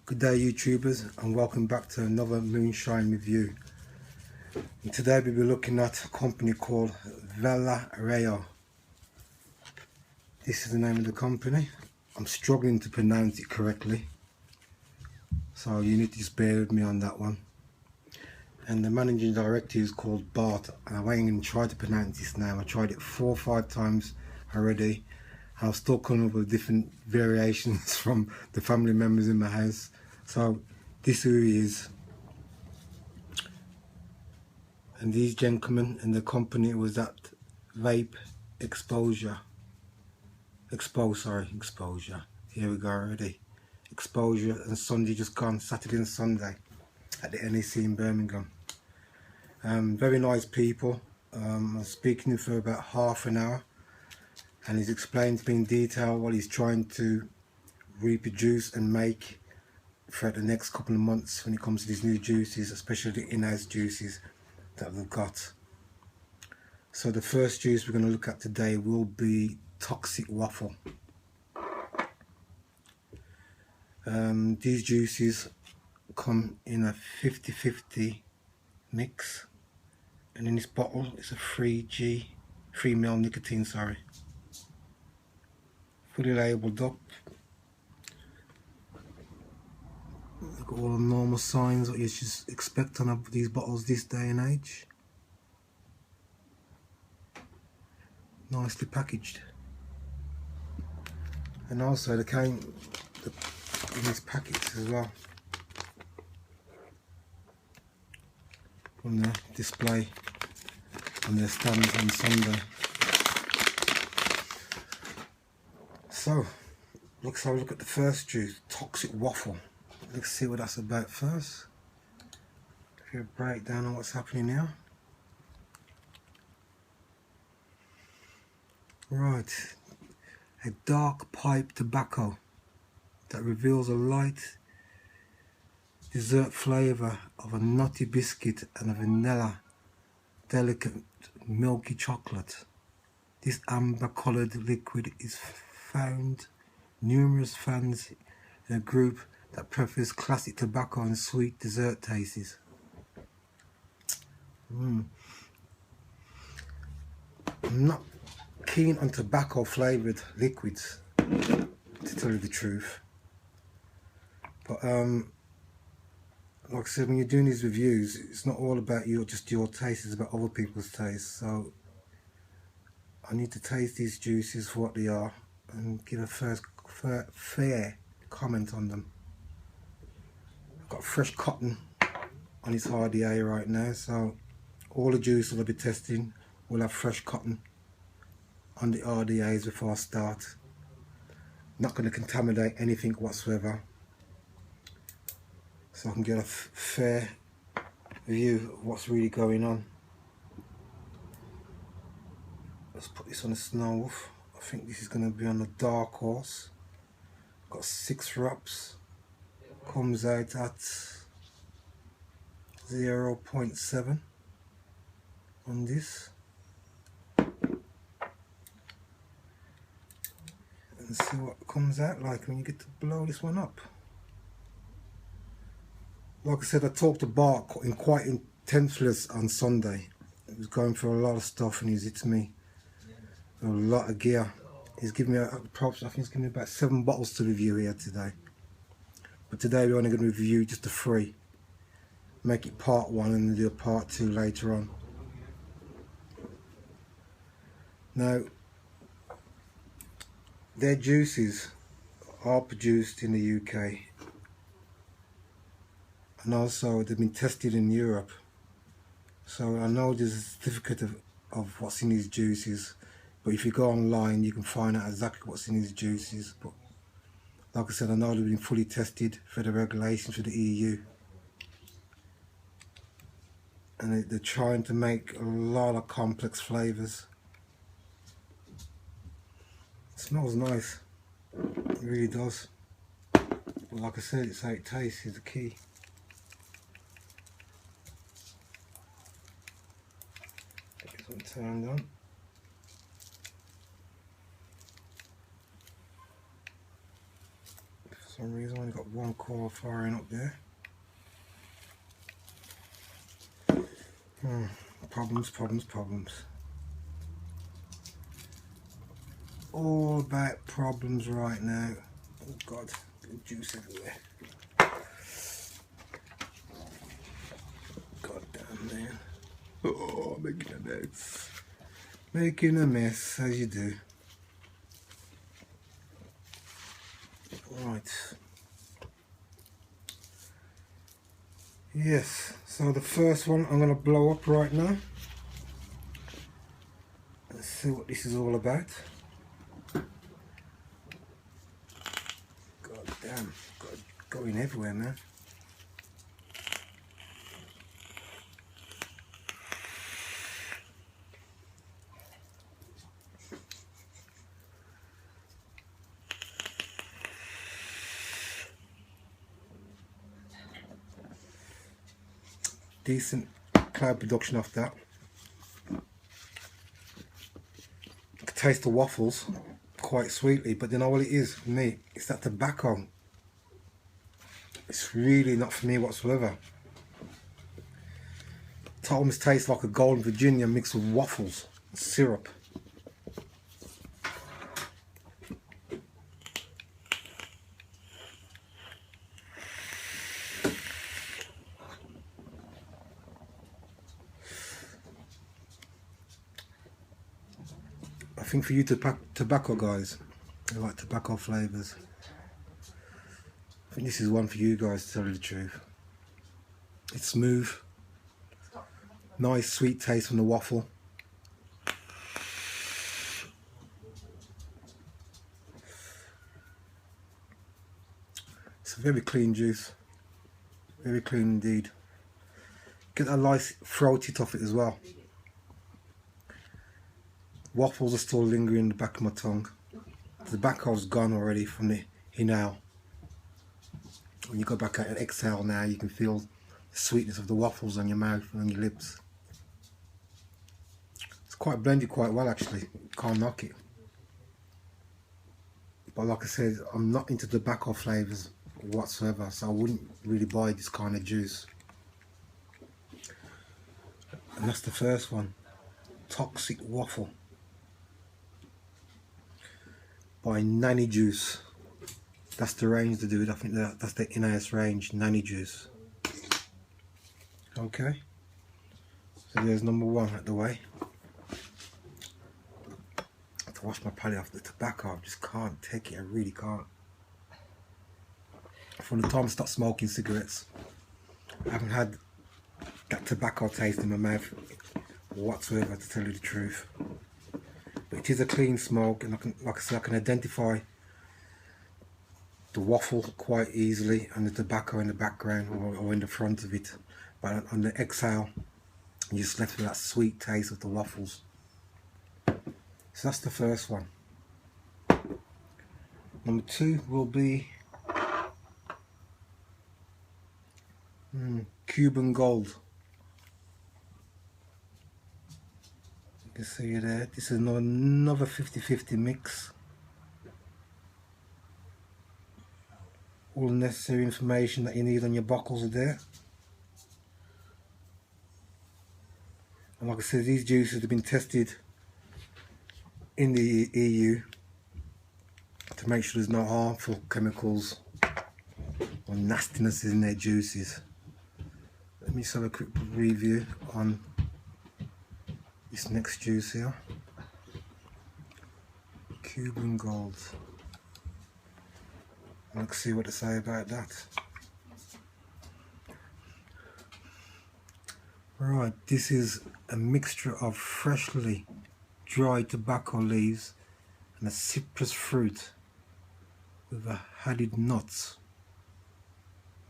Good day YouTubers, and welcome back to another Moonshine review. And today we'll be looking at a company called VELARREO. This is the name of the company. I'm struggling to pronounce it correctly, so you need to just bear with me on that one. And the managing director is called Bart, and I won't even try to pronounce his name. I tried it 4 or 5 times already. I've still come up with different variations from the family members in my house. So this is who he is. And these gentlemen and the company was at Vape Exposure. Here we go already. Exposure and Sunday just gone, Saturday and Sunday at the NEC in Birmingham. Very nice people. I was speaking to him for about half an hour, and he's explained to me in detail what he's trying to reproduce and make throughout the next couple of months when it comes to these new juices, especially the in-house juices that we've got. So the first juice we're going to look at today will be Toxic Waffle. These juices come in a 50-50 mix, and in this bottle it's a 3 ml nicotine, fully labelled up. Look at all the normal signs that you should expect on these bottles this day and age. Nicely packaged. And also they came in these packets as well, on the display on their stands on Sunday. So let's have a look at the first juice, Toxic Waffle. Let's see what that's about first. Give you a breakdown on what's happening now. Right, a dark pipe tobacco that reveals a light dessert flavour of a nutty biscuit and a vanilla delicate milky chocolate. This amber coloured liquid is found numerous fans in a group that prefers classic tobacco and sweet dessert tastes. I'm not keen on tobacco flavoured liquids, to tell you the truth. But like I said, when you're doing these reviews, it's not all about just your taste, it's about other people's taste. So I need to taste these juices for what they are and give a fair comment on them. I've got fresh cotton on his RDA right now, so all the juices I'll be testing will have fresh cotton on the RDAs before I start. Not going to contaminate anything whatsoever, so I can get a fair view of what's really going on. Let's put this on a Snow Wolf. I think this is going to be on the Dark Horse. Got 6 drops. Comes out at 0.7 on this. And see what it comes out like when you get to blow this one up. Like I said, I talked to Bart in quite intensely on Sunday. He was going through a lot of stuff and he's hit me with a lot of gear. He's given me props. I think he's given me about 7 bottles to review here today. But today we're only going to review just the 3. Make it part 1 and do a part 2 later on. Now, their juices are produced in the UK, and also they've been tested in Europe. So I know there's a certificate of what's in these juices, but if you go online you can find out exactly what's in these juices. But like I said, I know they've been fully tested for the regulations for the EU, and they're trying to make a lot of complex flavours. It smells nice, it really does. But like I said, it's how it tastes is the key. Get this one turned on. For some reason I only got one coil firing up there. Problems. All about problems right now. Oh God, there's juice everywhere. God damn, man. Oh, making a mess. Making a mess, as you do. Right. Yes, so the first one I'm going to blow up right now. Let's see what this is all about. God damn, going everywhere, man. Decent cloud production off that. I can taste the waffles quite sweetly, but you know what it is for me? It's that tobacco. It's really not for me whatsoever. It almost tastes like a Golden Virginia mixed with waffles, syrup. I think for you tobacco guys, you like tobacco flavours, I think this is one for you guys, to tell you the truth. It's smooth, nice sweet taste from the waffle. It's a very clean juice, very clean indeed. Get that nice throaty off it as well. Waffles are still lingering in the back of my tongue. The tobacco's gone already from the inhale. When you go back out and exhale now, you can feel the sweetness of the waffles on your mouth and on your lips. It's quite blended quite well actually, can't knock it. But like I said, I'm not into tobacco flavours whatsoever, so I wouldn't really buy this kind of juice. And that's the first one, Toxic Waffle by Nanny Juice. That's the range to do it. I think that's the NAS range, Nanny Juice. Okay, so there's number one out the way. I have to wash my palate off the tobacco. I just can't take it, I really can't. From the time I stopped smoking cigarettes, I haven't had that tobacco taste in my mouth whatsoever, to tell you the truth. But it is a clean smoke, and like I said, I can identify the waffle quite easily and the tobacco in the background or in the front of it. But on the exhale, you're just left with that sweet taste of the waffles. So that's the first one. Number two will be Cuban Gold. You can see it there. This is another 50-50 mix. All the necessary information that you need on your bottles are there. And like I said, these juices have been tested in the EU to make sure there's no harmful chemicals or nastiness in their juices. Let me just have a quick review on this next juice here, Cuban Gold. Let's see what to say about that. Right, this is a mixture of freshly dried tobacco leaves and a citrus fruit with a added nuts.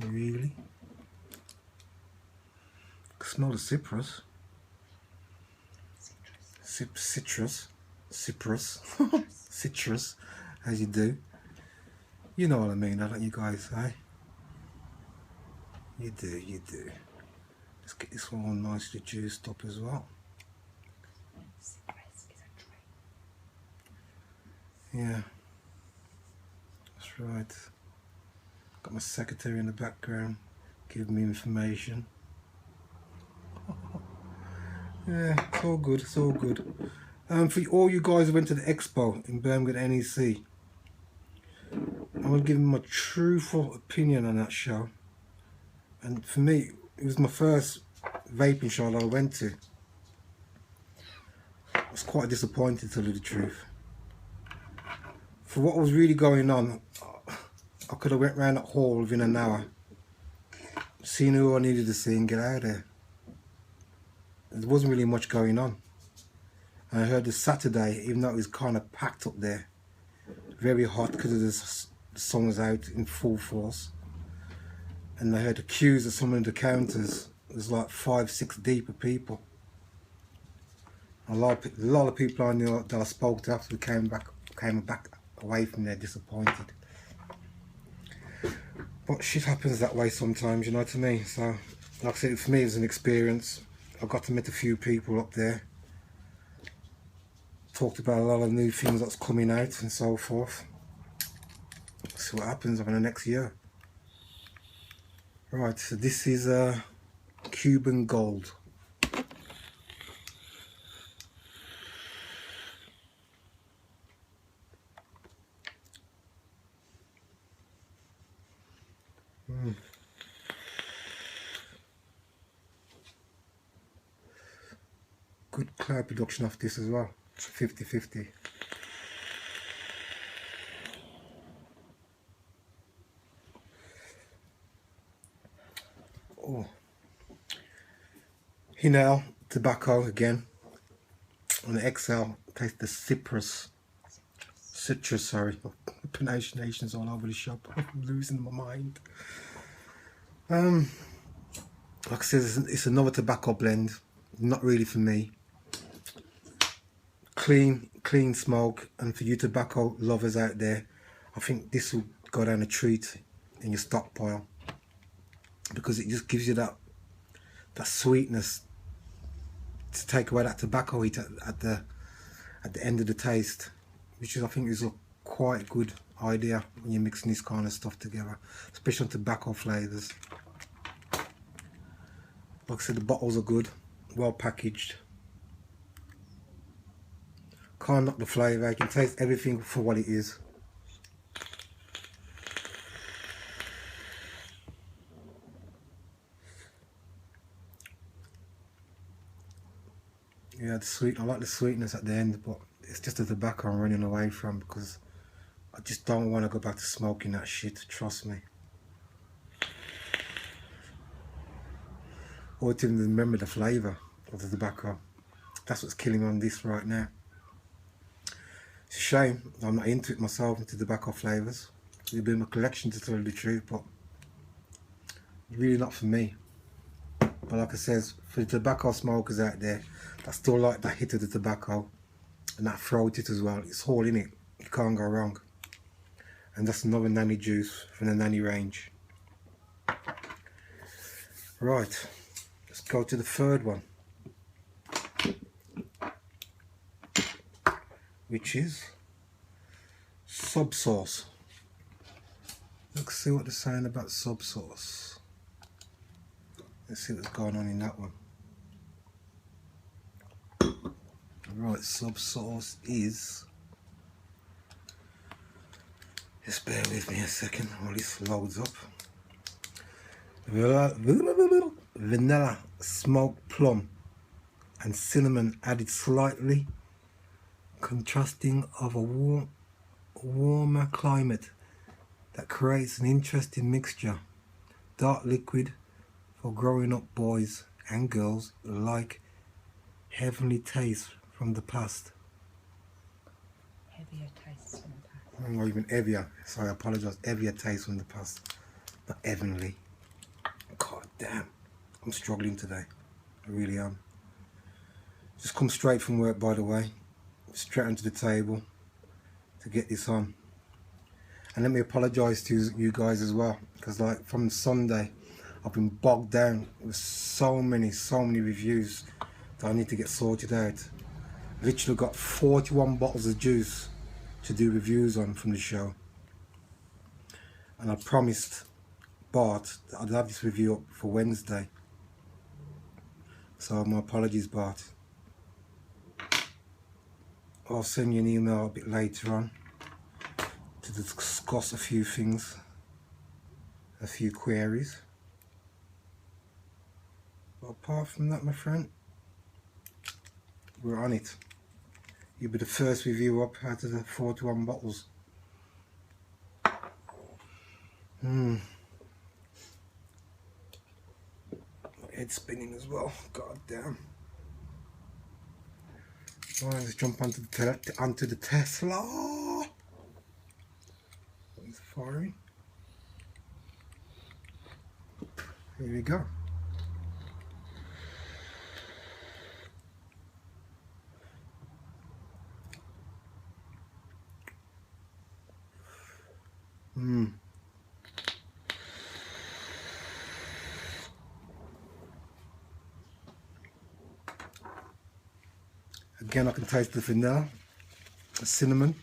Really? I can smell the citrus. Citrus, as you do. You know what I mean, don't you guys, eh? You do. Let's get this one nicely juiced up as well. Yeah, that's right. my secretary in the background giving me information. Yeah, it's all good, it's all good. For all you guys who went to the expo in Birmingham NEC, I'm going to give my truthful opinion on that show. And for me, it was my first vaping show that I went to. I was quite disappointed, to tell you the truth. For what was really going on, I could have went round that hall within an hour, seen who I needed to see and get out of there. There wasn't really much going on. And I heard this Saturday, even though it was kind of packed up there, very hot because the sun was out in full force. And I heard the queues at some of the counters. There's like 5-6 deep of people. A lot of people I knew that I spoke to after we came back away from there disappointed. But shit happens that way sometimes, you know what I mean? So, like I said, for me it was an experience. I got to meet a few people up there. Talked about a lot of new things that's coming out and so forth. See what happens over the next year. Right, so this is Cuban Gold. Good cloud production off this as well, 50-50. Oh, Hinel tobacco again. On the XL, taste the citrus, sorry, pronunciations all over the shop. I'm losing my mind. Like I said, it's another tobacco blend, not really for me. Clean smoke, and for you tobacco lovers out there, I think this will go down a treat in your stockpile, because it just gives you that sweetness to take away that tobacco heat at the end of the taste, which is, I think, is a quite good idea when you're mixing this kind of stuff together, especially on tobacco flavours. Like I said, the bottles are good, well packaged. Can't knock the flavour, you can taste everything for what it is. Yeah, I like the sweetness at the end, but it's just the tobacco I'm running away from, because I just don't want to go back to smoking that shit, trust me. Or to even remember the flavour of the tobacco. That's what's killing me on this right now. It's a shame I'm not into it myself, into tobacco flavours. It's been my collection, to tell you the truth, but really not for me. But like I said, for the tobacco smokers out there that still like that hit of the tobacco and that throat it as well, it's all in it, you can't go wrong. And that's another nanny juice from the nanny range. Right, let's go to the third one, which is Subsauce. Let's see what they're saying about Subsauce. Let's see what's going on in that one. Right, Subsauce is, just bear with me a second while this loads up. Vanilla, smoked plum and cinnamon added slightly, contrasting of a warmer climate that creates an interesting mixture. Dark liquid for growing up boys and girls like, heavenly taste from the past. Heavier taste from the past. Or even heavier, sorry, I apologise, heavier taste from the past, not heavenly. God damn, I'm struggling today, I really am. Just come straight from work, by the way, straight onto the table to get this on. And let me apologise to you guys as well, because like from Sunday I've been bogged down with so many reviews that I need to get sorted out. Literally got 41 bottles of juice to do reviews on from the show, and I promised Bart, I'd have this review up for Wednesday. So my apologies, Bart. I'll send you an email a bit later on to discuss a few things, a few queries. But apart from that, my friend, we're on it. You'll be the first review up out of the 41 bottles. Head spinning as well. God damn. Right, let's jump onto the Tesla. It's firing. Here we go. Again, I can taste the vanilla, the cinnamon.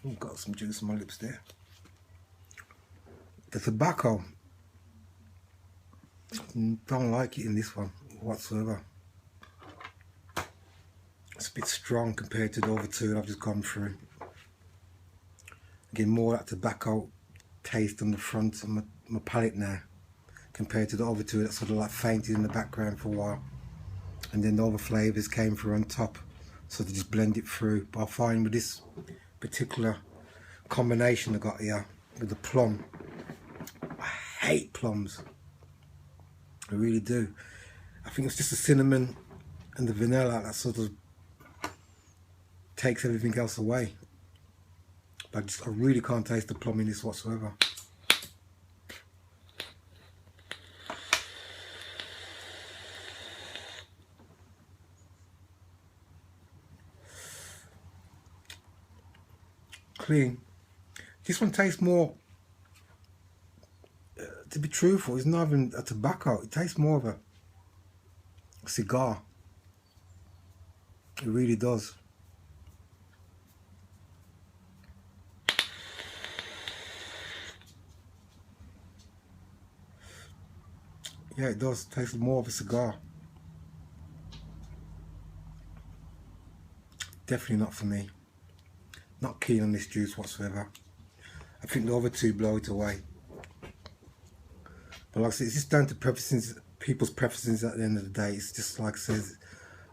Oh, got some juice on my lips there. The tobacco, don't like it in this one whatsoever. It's a bit strong compared to the other two that I've just gone through. Again, more of that tobacco taste on the front of my palate now, compared to the other two that sort of like fainted in the background for a while. And then the other flavours came through on top, so they just blend it through. But I find with this particular combination I got here, with the plum, I hate plums. I really do. I think it's just the cinnamon and the vanilla that sort of takes everything else away. But I really can't taste the plum in this whatsoever. Clean. This one tastes more, to be truthful, it's not even a tobacco. It tastes more of a cigar. It really does. Yeah, it does taste more of a cigar. Definitely not for me. Not keen on this juice whatsoever. I think the other two blow it away. But like I said, it's just down to preferences, people's preferences at the end of the day. It's just like I said,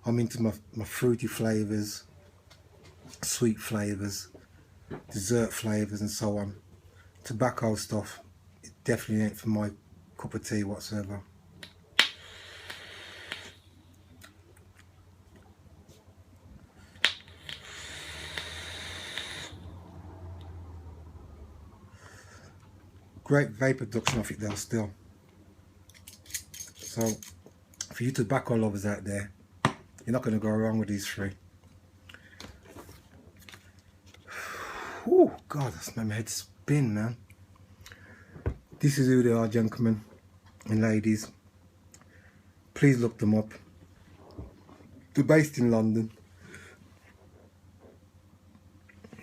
I'm into my fruity flavours, sweet flavours, dessert flavours and so on. Tobacco stuff, it definitely ain't for my cup of tea whatsoever. Great vapor production off it though still. So for you tobacco lovers out there, you're not going to go wrong with these three. Oh God, that's made my head spin, man. This is who they are, gentlemen and ladies. Please look them up. They're based in London.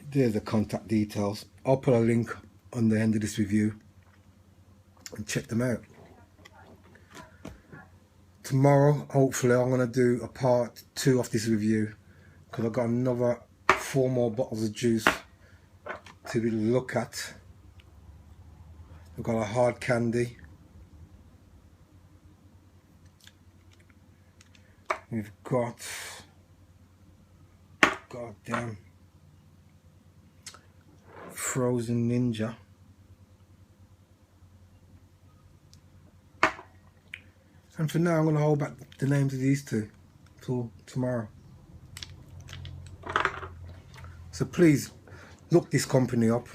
There's the contact details. I'll put a link on the end of this review and check them out. Tomorrow, hopefully, I'm going to do a part 2 of this review, because I've got another 4 more bottles of juice to look at. We've got a hard candy. We've got, goddamn, Frozen Ninja. And for now, I'm going to hold back the names of these two till tomorrow. So please look this company up.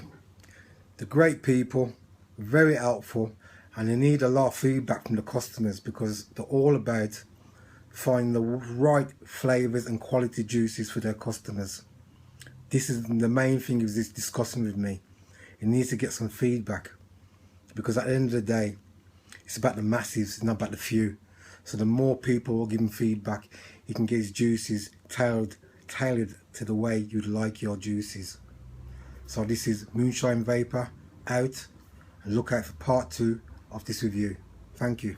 They're great people, very helpful, and they need a lot of feedback from the customers, because they're all about finding the right flavours and quality juices for their customers. This is the main thing is this discussing with me. It needs to get some feedback, because at the end of the day, it's about the masses, it's not about the few. So the more people will give him feedback, he can get his juices tailored to the way you'd like your juices. So this is Moonshine Vaper out, and look out for part 2 of this review. Thank you.